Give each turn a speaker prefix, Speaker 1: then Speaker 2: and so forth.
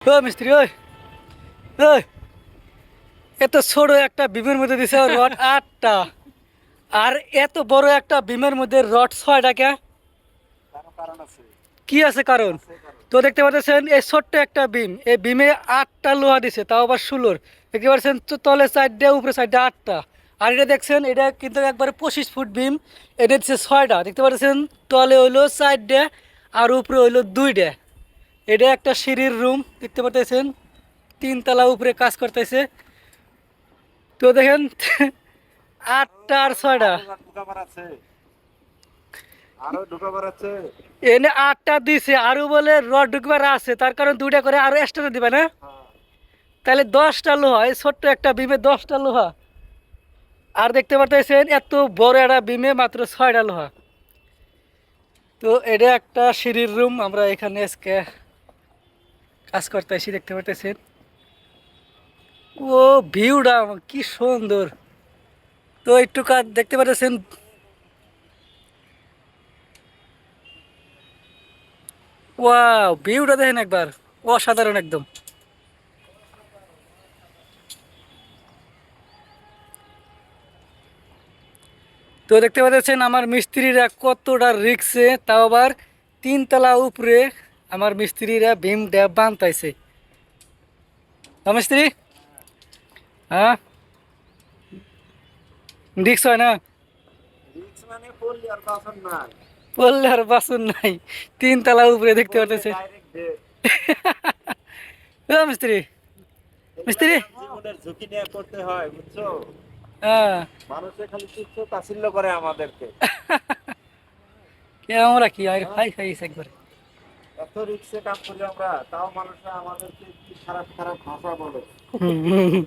Speaker 1: ও মিস্ত্রি ওই ওই এত ছোট একটা বিমের মধ্যে দিছে রড 8টা, আর এত বড় একটা বিমের মধ্যে রড 6টা কে? কি আছে কারণ? তো দেখতে পাচ্ছেন এই ছোট্ট একটা বিম, এই বিমে 8টা লোহা দিছে, তাও আবার 16। দেখতে পাচ্ছেন তো তলে 4টে, উপরে 4টে, 8টা। আর এটা দেখছেন, এটা কিন্তু একবারে 25 ফুট বিম। এটা দিচ্ছে 6টা। দেখতে পাচ্ছেন তলে হইলো 4টে আর উপরে হইলো 2টে। এটা একটা সিঁড়ির রুম দেখতে পাচ্ছেন, 3 তলা উপরে কাজ করতেছে। তো দেখেন 8টা আর 6টা, এনে 8টা দিছে, আরো বলে রড ঢুকবার আছে, তার কারণ 2টা করে আরো এক্সট্রা দিবে না? তাহলে 10টা লোহা, এই ছোট্ট একটা বিমে 10টা লোহা। আর দেখতে পারতেছেন এত বড় একটা বিমে মাত্র 6টা লোহা। তো এটা একটা সিঁড়ির রুম, আমরা এখানে আজকে কাজ করতেছি দেখতে পারতেছেন। ও ভিউটা কি সুন্দর! তো একটু কাজ দেখতে পাচ্ছেন, ওয়াও ভিউটা দেখেন একবার, অসাধারণ একদম। তো দেখতে পাচ্ছেন আমার মিস্ত্রিরা কতটা রিক্সে, তাও আবার 3 তলা উপরে আমার মিস্ত্রিরা ভীম ড্যাব বানতাইছে। মিস্ত্রি, হ্যাঁ রিক্স হয় না? বললে আর বাসন নাই, 3 তলা উপরে দেখতে পাচ্ছেন। মিস্ত্রি, মিস্ত্রি,
Speaker 2: জীবনের ঝুঁকি নিয়ে করতে হয়, বুঝছো?
Speaker 1: হ্যাঁ
Speaker 2: মানুষে খালি তুচ্ছ তাচ্ছিল্য করে আমাদেরকে।
Speaker 1: কে আমরা কি আর খাই খাইছে একবারে।
Speaker 2: এত রিক্সে কাজ করি আমরা, তাও মানুষরা আমাদেরকে কি খারাপ খারাপ ভাষা বলে।
Speaker 1: হুম, হুম, হুম।